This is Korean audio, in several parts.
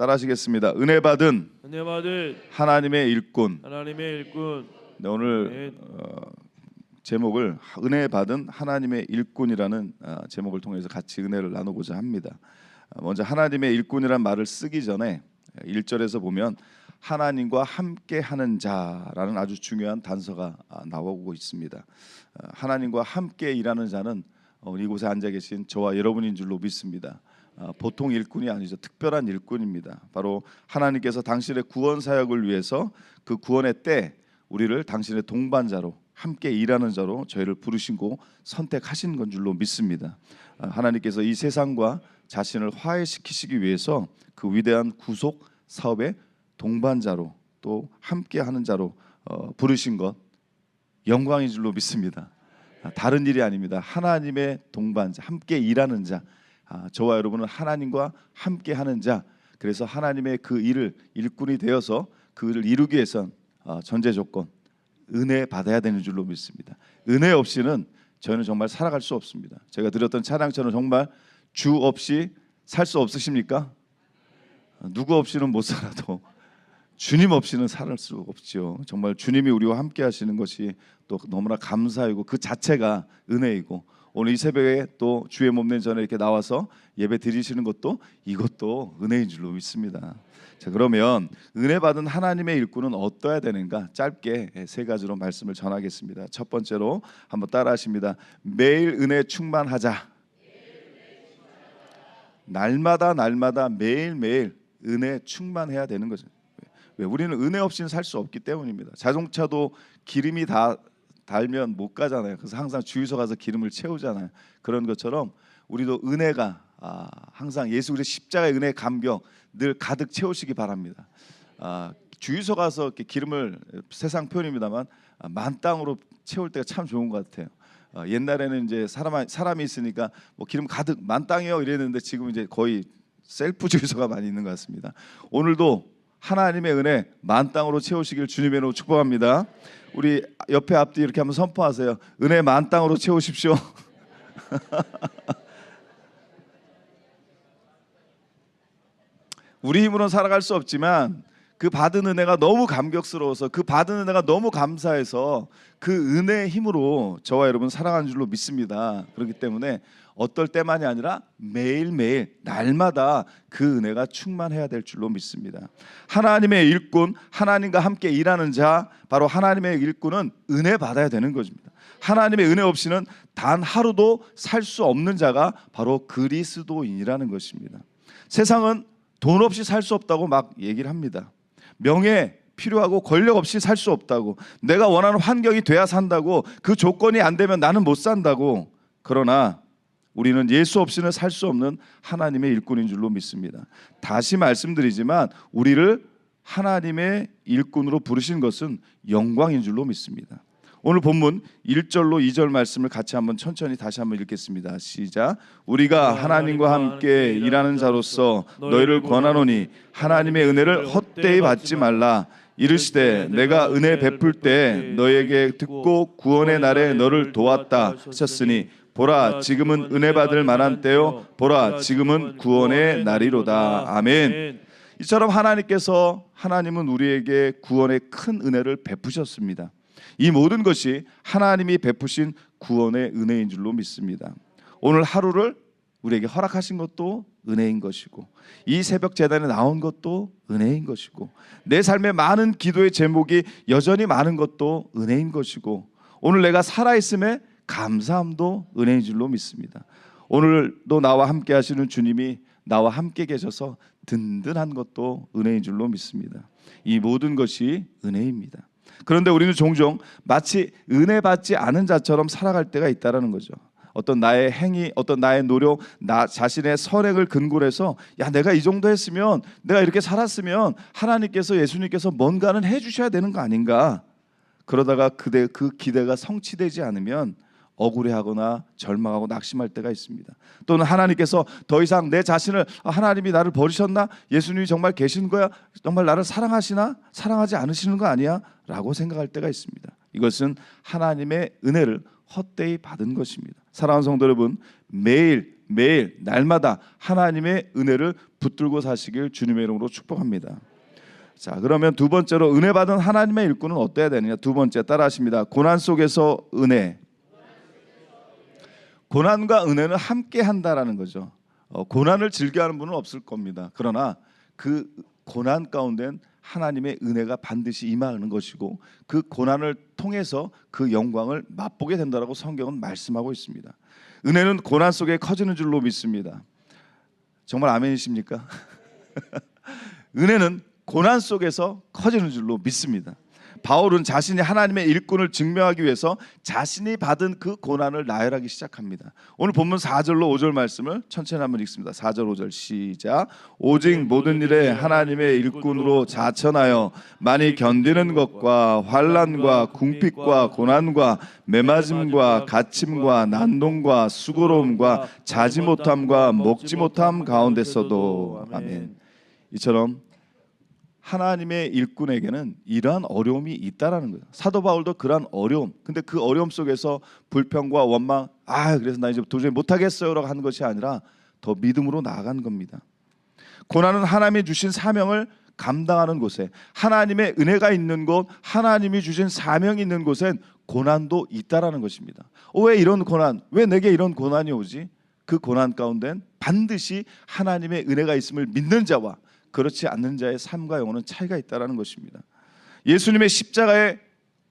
따라하시겠습니다. 은혜 받은 하나님의 일꾼. 네, 오늘 제목을 은혜 받은 하나님의 일꾼이라는 제목을 통해서 같이 은혜를 나누고자 합니다. 먼저 하나님의 일꾼이란 말을 쓰기 전에 1절에서 보면 하나님과 함께하는 자라는 아주 중요한 단서가 나오고 있습니다. 하나님과 함께 일하는 자는 이곳에 앉아 계신 저와 여러분인 줄로 믿습니다. 보통 일꾼이 아니죠. 특별한 일꾼입니다. 바로 하나님께서 당신의 구원 사역을 위해서 그 구원의 때 우리를 당신의 동반자로 함께 일하는 자로 저희를 부르시고 선택하신 건 줄로 믿습니다. 하나님께서 이 세상과 자신을 화해시키시기 위해서 그 위대한 구속 사업의 동반자로 또 함께하는 자로 부르신 것 영광인 줄로 믿습니다. 다른 일이 아닙니다. 하나님의 동반자, 함께 일하는 자. 저와 여러분은 하나님과 함께하는 자. 그래서 하나님의 그 일을 일꾼이 되어서 그 일을 이루기 위해선 전제 조건 은혜 받아야 되는 줄로 믿습니다. 은혜 없이는 저희는 정말 살아갈 수 없습니다. 제가 드렸던 찬양처럼 정말 주 없이 살 수 없으십니까? 누구 없이는 못 살아도 주님 없이는 살 수 없죠. 정말 주님이 우리와 함께 하시는 것이 또 너무나 감사이고 그 자체가 은혜이고 오늘 이 새벽에 또 주의 몸된 전에 이렇게 나와서 예배 드리시는 것도 이것도 은혜인 줄로 믿습니다. 자, 그러면 은혜 받은 하나님의 일꾼은 어떠해야 되는가? 짧게 세 가지로 말씀을 전하겠습니다. 첫 번째로 한번 따라하십니다. 매일 은혜 충만하자. 날마다 매일매일 은혜 충만해야 되는 거죠. 왜? 우리는 은혜 없이는 살 수 없기 때문입니다. 자동차도 기름이 다 달면 못 가잖아요. 그래서 항상 주유소 가서 기름을 채우잖아요. 그런 것처럼 우리도 은혜가 항상 예수 그리스도의 십자가의 은혜의 감격 늘 가득 채우시기 바랍니다. 주유소 가서 이렇게 기름을 세상 표현입니다만 만땅으로 채울 때가 참 좋은 것 같아요. 옛날에는 이제 사람이 있으니까 뭐 기름 가득 만땅이요 이랬는데 지금 이제 거의 셀프 주유소가 많이 있는 것 같습니다. 오늘도 하나님의 은혜 만땅으로 채우시길 주님의 이름으로 축복합니다. 우리 옆에 앞뒤 이렇게 한번 선포하세요. 은혜 만땅으로 채우십시오. 우리 힘으로는 살아갈 수 없지만 그 받은 은혜가 너무 감격스러워서 그 받은 은혜가 너무 감사해서 그 은혜의 힘으로 저와 여러분 살아가는 줄로 믿습니다. 그렇기 때문에 어떨 때만이 아니라 매일매일 날마다 그 은혜가 충만해야 될 줄로 믿습니다. 하나님의 일꾼, 하나님과 함께 일하는 자, 바로 하나님의 일꾼은 은혜 받아야 되는 것입니다. 하나님의 은혜 없이는 단 하루도 살 수 없는 자가 바로 그리스도인이라는 것입니다. 세상은 돈 없이 살 수 없다고 막 얘기를 합니다. 명예 필요하고 권력 없이 살 수 없다고, 내가 원하는 환경이 돼야 산다고, 그 조건이 안 되면 나는 못 산다고. 그러나 우리는 예수 없이는 살 수 없는 하나님의 일꾼인 줄로 믿습니다. 다시 말씀드리지만 우리를 하나님의 일꾼으로 부르신 것은 영광인 줄로 믿습니다. 오늘 본문 1절로 2절 말씀을 같이 한번 천천히 다시 한번 읽겠습니다. 시작. 우리가 하나님과 함께 일하는 자로서 너희를 권하노니 하나님의 은혜를 헛되이 받지 말라. 이르시되 내가 은혜 베풀 때 너희에게 듣고 구원의 날에 너를 도왔다 하셨으니 보라 지금은 은혜 받을 만한 때요 보라 지금은 구원의 날이로다. 아멘. 이처럼 하나님은 우리에게 구원의 큰 은혜를 베푸셨습니다. 이 모든 것이 하나님이 베푸신 구원의 은혜인 줄로 믿습니다. 오늘 하루를 우리에게 허락하신 것도 은혜인 것이고, 이 새벽 제단에 나온 것도 은혜인 것이고, 내 삶의 많은 기도의 제목이 여전히 많은 것도 은혜인 것이고, 오늘 내가 살아있음에 감사함도 은혜인 줄로 믿습니다. 오늘도 나와 함께 하시는 주님이 나와 함께 계셔서 든든한 것도 은혜인 줄로 믿습니다. 이 모든 것이 은혜입니다. 그런데 우리는 종종 마치 은혜 받지 않은 자처럼 살아갈 때가 있다는 거죠. 어떤 나의 행위, 어떤 나의 노력, 나 자신의 선행을 근거로 해서 야 내가 이 정도 했으면, 내가 이렇게 살았으면 하나님께서, 예수님께서 뭔가는 해주셔야 되는 거 아닌가. 그러다가 그 기대가 성취되지 않으면 억울해하거나 절망하고 낙심할 때가 있습니다. 또는 하나님께서 더 이상 내 자신을, 하나님이 나를 버리셨나? 예수님이 정말 계신 거야? 정말 나를 사랑하시나? 사랑하지 않으시는 거 아니야? 라고 생각할 때가 있습니다. 이것은 하나님의 은혜를 헛되이 받은 것입니다. 사랑하는 성도 여러분, 매일 매일 날마다 하나님의 은혜를 붙들고 사시길 주님의 이름으로 축복합니다. 자, 그러면 두 번째로 은혜 받은 하나님의 일꾼은 어때야 되느냐? 두 번째 따라하십니다. 고난 속에서 은혜. 고난과 은혜는 함께 한다라는 거죠. 고난을 즐겨하는 분은 없을 겁니다. 그러나 그 고난 가운데는 하나님의 은혜가 반드시 임하는 것이고 그 고난을 통해서 그 영광을 맛보게 된다라고 성경은 말씀하고 있습니다. 은혜는 고난 속에 커지는 줄로 믿습니다. 정말 아멘이십니까? 은혜는 고난 속에서 커지는 줄로 믿습니다. 바울은 자신이 하나님의 일꾼을 증명하기 위해서 자신이 받은 그 고난을 나열하기 시작합니다. 오늘 본문 4절로 5절 말씀을 천천히 한번 읽습니다. 4절 5절 시작. 오직 모든 일에 하나님의 일꾼으로 자천하여 많이 견디는 것과 환난과 궁핍과 고난과 매맞음과 갇힘과 난동과 수고로움과 자지 못함과 먹지 못함 가운데서도 아멘. 이처럼 하나님의 일꾼에게는 이러한 어려움이 있다라는 거예요. 사도 바울도 그러한 어려움, 근데 그 어려움 속에서 불평과 원망, 그래서 나 이제 도저히 못하겠어요라고 하는 것이 아니라 더 믿음으로 나아간 겁니다. 고난은 하나님이 주신 사명을 감당하는 곳에, 하나님의 은혜가 있는 곳, 하나님이 주신 사명이 있는 곳엔 고난도 있다라는 것입니다. 왜 이런 고난, 왜 내게 이런 고난이 오지? 그 고난 가운데는 반드시 하나님의 은혜가 있음을 믿는 자와 그렇지 않는 자의 삶과 영혼은 차이가 있다는 것입니다. 예수님의 십자가에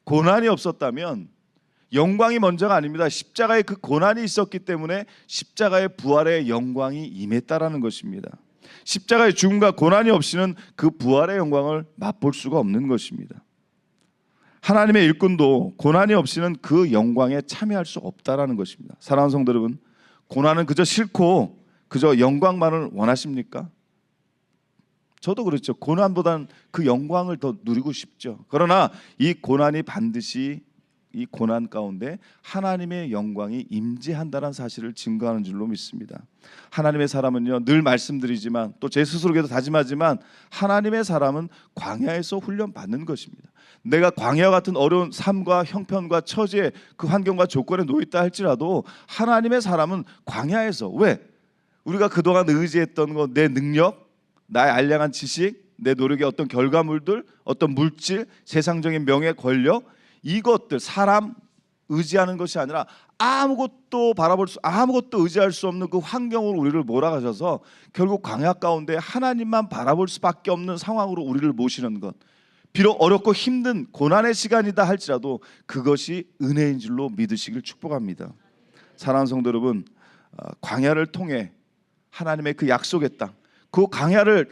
고난이 없었다면 영광이 먼저가 아닙니다. 십자가에 그 고난이 있었기 때문에 십자가의 부활의 영광이 임했다라는 것입니다. 십자가의 죽음과 고난이 없이는 그 부활의 영광을 맛볼 수가 없는 것입니다. 하나님의 일꾼도 고난이 없이는 그 영광에 참여할 수 없다라는 것입니다. 사랑하는 성도 여러분, 고난은 그저 싫고 그저 영광만을 원하십니까? 저도 그렇죠. 고난보다는 그 영광을 더 누리고 싶죠. 그러나 이 고난이 반드시 이 고난 가운데 하나님의 영광이 임재한다는 사실을 증거하는 줄로 믿습니다. 하나님의 사람은요, 늘 말씀드리지만 또 제 스스로에도 다짐하지만 하나님의 사람은 광야에서 훈련받는 것입니다. 내가 광야와 같은 어려운 삶과 형편과 처지의 그 환경과 조건에 놓여있다 할지라도 하나님의 사람은 광야에서, 왜? 우리가 그동안 의지했던 것, 내 능력, 나의 알량한 지식, 내 노력의 어떤 결과물들, 어떤 물질, 세상적인 명예, 권력, 이것들, 사람 의지하는 것이 아니라 아무것도 의지할 수 없는 그 환경으로 우리를 몰아가셔서 결국 광야 가운데 하나님만 바라볼 수밖에 없는 상황으로 우리를 모시는 것, 비록 어렵고 힘든 고난의 시간이다 할지라도 그것이 은혜인 줄로 믿으시길 축복합니다. 사랑하는 성도 여러분, 광야를 통해 하나님의 그 약속의 땅, 그 광야를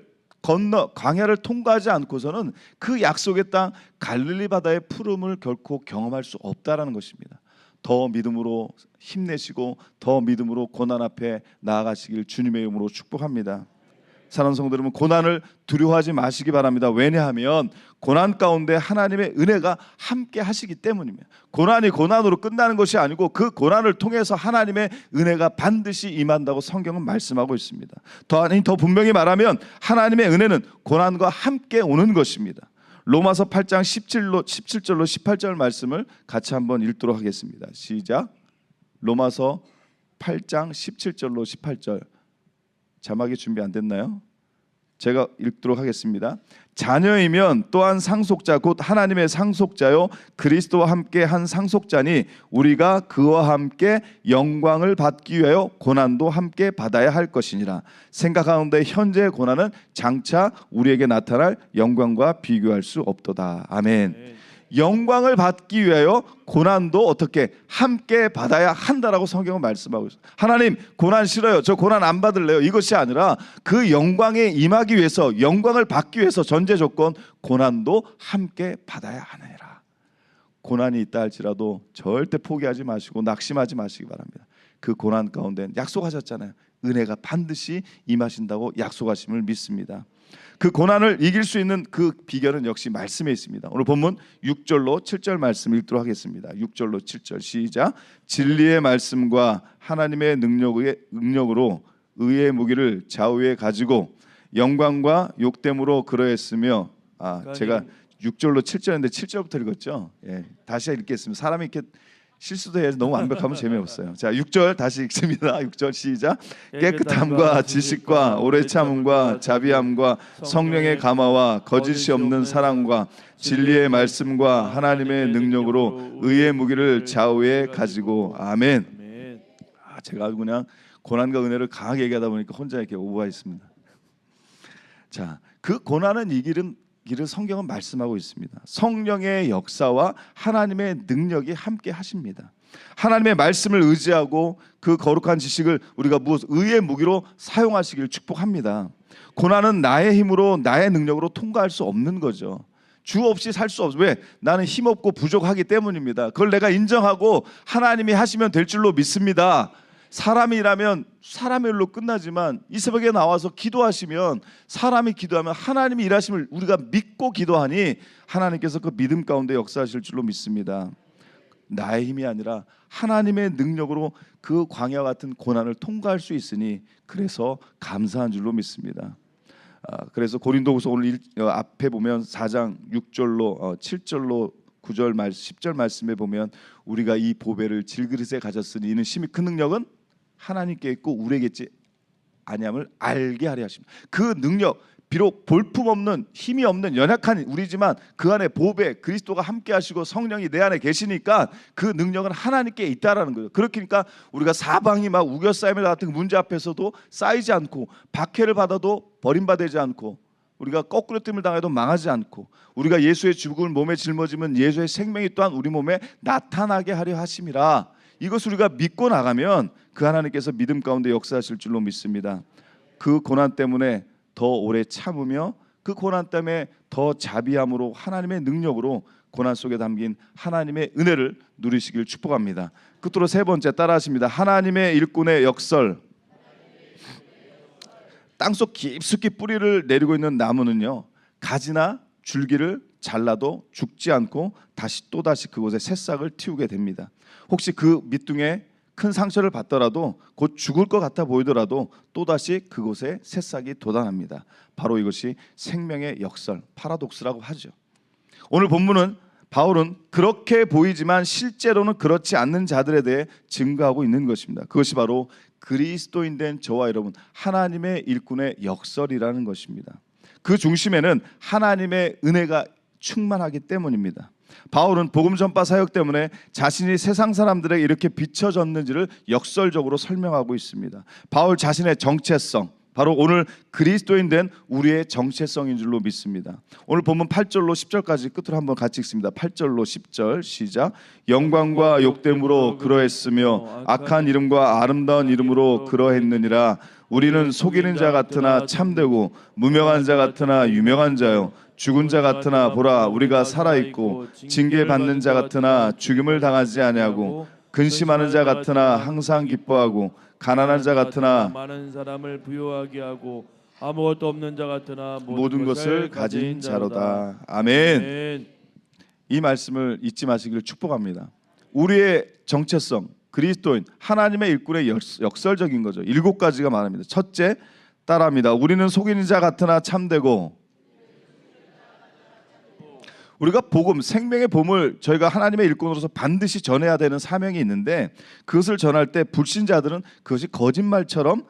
통과하지 않고서는 그 약속의 땅 갈릴리 바다의 푸름을 결코 경험할 수 없다라는 것입니다. 더 믿음으로 힘내시고 더 믿음으로 고난 앞에 나아가시길 주님의 이름으로 축복합니다. 사랑하는 성도 여러분, 고난을 두려워하지 마시기 바랍니다. 왜냐하면 고난 가운데 하나님의 은혜가 함께 하시기 때문입니다. 고난이 고난으로 끝나는 것이 아니고 그 고난을 통해서 하나님의 은혜가 반드시 임한다고 성경은 말씀하고 있습니다. 더 분명히 말하면 하나님의 은혜는 고난과 함께 오는 것입니다. 로마서 8장 17절로 18절 말씀을 같이 한번 읽도록 하겠습니다. 시작. 로마서 8장 17절로 18절. 자막이 준비 안 됐나요? 제가 읽도록 하겠습니다. 자녀이면 또한 상속자 곧 하나님의 상속자요 그리스도와 함께 한 상속자니 우리가 그와 함께 영광을 받기 위하여 고난도 함께 받아야 할 것이니라. 생각하는데 현재의 고난은 장차 우리에게 나타날 영광과 비교할 수 없도다. 아멘. 영광을 받기 위하여 고난도 어떻게 함께 받아야 한다라고 성경은 말씀하고 있어요. 하나님, 고난 싫어요, 저 고난 안 받을래요, 이것이 아니라 그 영광에 임하기 위해서, 영광을 받기 위해서 전제 조건 고난도 함께 받아야 하느니라. 고난이 있다 할지라도 절대 포기하지 마시고 낙심하지 마시기 바랍니다. 그 고난 가운데 약속하셨잖아요. 은혜가 반드시 임하신다고 약속하심을 믿습니다. 그 고난을 이길 수 있는 그 비결은 역시 말씀에 있습니다. 오늘 본문 6절로 7절 말씀 읽도록 하겠습니다. 6절로 7절 시작. 진리의 말씀과 하나님의 능력으로 의의 무기를 좌우에 가지고 영광과 욕됨으로 그러했으며, 제가 6절로 7절인데 7절부터 읽었죠. 다시 읽겠습니다. 사람이 이렇게 실수도 해야지 너무 완벽하면 재미없어요. 자, 6절 다시 읽습니다. 6절 시작. 깨끗함과 지식과 오래 참음과 자비함과 성령의 감화와 거짓이 없는 사랑과 진리의 말씀과 하나님의 능력으로 의의 무기를 좌우에 가지고 아멘. 제가 그냥 고난과 은혜를 강하게 얘기하다 보니까 혼자 이렇게 오버했습니다. 자, 그 고난은 이기는 길을 성경은 말씀하고 있습니다. 성령의 역사와 하나님의 능력이 함께 하십니다. 하나님의 말씀을 의지하고 그 거룩한 지식을 우리가 의의 무기로 사용하시길 축복합니다. 고난은 나의 힘으로 나의 능력으로 통과할 수 없는 거죠. 주 없이 살 수 없어. 왜? 나는 힘없고 부족하기 때문입니다. 그걸 내가 인정하고 하나님이 하시면 될 줄로 믿습니다. 사람이라면 사람의 일로 끝나지만 이 새벽에 나와서 기도하시면 사람이 기도하면 하나님이 일하심을 우리가 믿고 기도하니 하나님께서 그 믿음 가운데 역사하실 줄로 믿습니다. 나의 힘이 아니라 하나님의 능력으로 그 광야 같은 고난을 통과할 수 있으니 그래서 감사한 줄로 믿습니다. 그래서 고린도후서 오늘 앞에 보면 4장 6절로 7절로 9절 10절 말씀에 보면 우리가 이 보배를 질그릇에 가졌으니 이는 심히 큰 능력은 하나님께 있고 우리에게 있지 아니함을 알게 하려 하십니다. 그 능력 비록 볼품없는 힘이 없는 연약한 우리지만 그 안에 보배 그리스도가 함께 하시고 성령이 내 안에 계시니까 그 능력은 하나님께 있다라는 거예요. 그렇게니까 우리가 사방이 막 우겨싸임을 같은 문제 앞에서도 쌓이지 않고 박해를 받아도 버림받지 않고 우리가 거꾸로 뜸을 당해도 망하지 않고 우리가 예수의 죽음을 몸에 짊어지면 예수의 생명이 또한 우리 몸에 나타나게 하려 하심이라. 이것을 우리가 믿고 나가면 그 하나님께서 믿음 가운데 역사하실 줄로 믿습니다. 그 고난 때문에 더 오래 참으며 그 고난 때문에 더 자비함으로 하나님의 능력으로 고난 속에 담긴 하나님의 은혜를 누리시길 축복합니다. 끝으로 세 번째 따라하십니다. 하나님의 일꾼의 역설. 땅속 깊숙이 뿌리를 내리고 있는 나무는요 가지나 줄기를 잘라도 죽지 않고 또다시 그곳에 새싹을 틔우게 됩니다. 혹시 그 밑둥에 큰 상처를 받더라도 곧 죽을 것 같아 보이더라도 또다시 그곳에 새싹이 돋아납니다. 바로 이것이 생명의 역설, 파라독스라고 하죠. 오늘 본문은 바울은 그렇게 보이지만 실제로는 그렇지 않는 자들에 대해 증거하고 있는 것입니다. 그것이 바로 그리스도인 된 저와 여러분 하나님의 일꾼의 역설이라는 것입니다. 그 중심에는 하나님의 은혜가 충만하기 때문입니다. 바울은 복음 전파 사역 때문에 자신이 세상 사람들에게 이렇게 비춰졌는지를 역설적으로 설명하고 있습니다. 바울 자신의 정체성, 바로 오늘 그리스도인 된 우리의 정체성인 줄로 믿습니다. 오늘 본문 8절로 10절까지 끝으로 한번 같이 읽습니다. 8절로 10절 시작. 영광과 욕됨으로 그러했으며 악한 이름과 아름다운 이름으로 그러했느니라. 우리는 속이는 자 같으나 참되고 무명한 자 같으나 유명한 자요 죽은 자 같으나 보라 우리가 살아있고 징계받는 자 같으나 죽임을 당하지 아니하고 근심하는 자 같으나 항상 기뻐하고 가난한 자 같으나 많은 사람을 부유하게 하고 아무것도 없는 자 같으나 모든 것을 가진 자로다. 아멘. 이 말씀을 잊지 마시기를 축복합니다. 우리의 정체성 그리스도인 하나님의 일꾼의 역설적인 거죠. 7가지가 말합니다. 첫째 따라합니다. 우리는 속이는 자 같으나 참되고 우리가 복음, 생명의 복음을 저희가 하나님의 일꾼으로서 반드시 전해야 되는 사명이 있는데 그것을 전할 때 불신자들은 그것이 거짓말처럼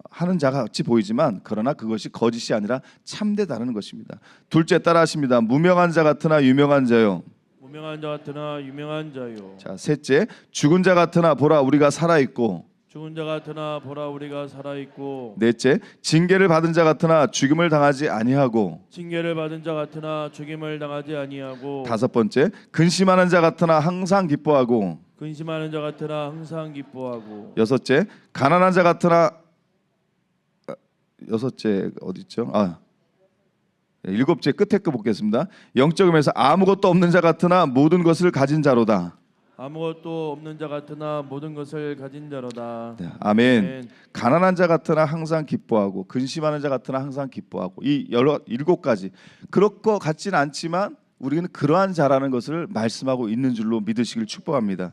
하는 자 같이 보이지만 그러나 그것이 거짓이 아니라 참되다는 것입니다. 둘째 따라하십니다. 무명한 자 같으나 유명한 자요. 무명한 자 같으나 유명한 자요. 자, 셋째 죽은 자 같으나 보라 우리가 살아있고 죽은 자 같으나 보라 우리가 살아있고 넷째 징계를 받은 자 같으나 죽임을 당하지 아니하고 징계를 받은 자 같으나 죽임을 당하지 아니하고 다섯 번째 근심하는 자 같으나 항상 기뻐하고 근심하는 자 같으나 항상 기뻐하고 여섯째 가난한 자 같으나 여섯째 어디 있죠? 일곱째 끝에 거 보겠습니다. 영적 의미에서 아무것도 없는 자 같으나 모든 것을 가진 자로다. 아무것도 없는 자 같으나 모든 것을 가진 자로다. 네, 아멘. 가난한 자 같으나 항상 기뻐하고 근심하는 자 같으나 항상 기뻐하고 이 7가지 그럴 것 같지는 않지만 우리는 그러한 자라는 것을 말씀하고 있는 줄로 믿으시길 축복합니다.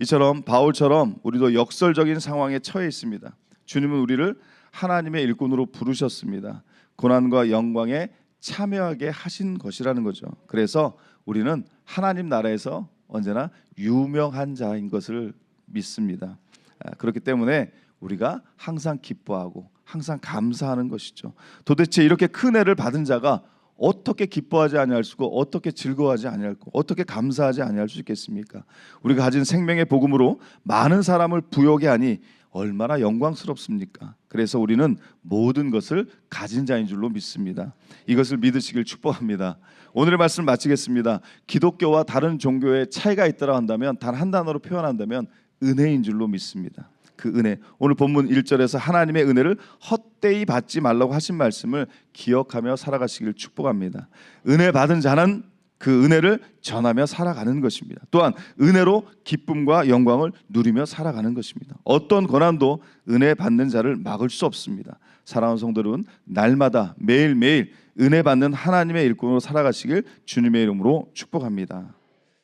이처럼 바울처럼 우리도 역설적인 상황에 처해 있습니다. 주님은 우리를 하나님의 일꾼으로 부르셨습니다. 고난과 영광에 참여하게 하신 것이라는 거죠. 그래서 우리는 하나님 나라에서 언제나 유명한 자인 것을 믿습니다. 그렇기 때문에 우리가 항상 기뻐하고 항상 감사하는 것이죠. 도대체 이렇게 큰 은혜를 받은 자가 어떻게 기뻐하지 아니할 수고 어떻게 즐거워하지 아니할고 어떻게 감사하지 아니할 수 있겠습니까? 우리가 가진 생명의 복음으로 많은 사람을 부여하게 하니 얼마나 영광스럽습니까? 그래서 우리는 모든 것을 가진 자인 줄로 믿습니다. 이것을 믿으시길 축복합니다. 오늘의 말씀 마치겠습니다. 기독교와 다른 종교의 차이가 있다고 한다면 단 한 단어로 표현한다면 은혜인 줄로 믿습니다. 그 은혜, 오늘 본문 1절에서 하나님의 은혜를 헛되이 받지 말라고 하신 말씀을 기억하며 살아가시길 축복합니다. 은혜 받은 자는 그 은혜를 전하며 살아가는 것입니다. 또한 은혜로 기쁨과 영광을 누리며 살아가는 것입니다. 어떤 고난도 은혜 받는 자를 막을 수 없습니다. 사랑하는 성도 여러분, 날마다 매일매일 은혜 받는 하나님의 일꾼으로 살아가시길 주님의 이름으로 축복합니다.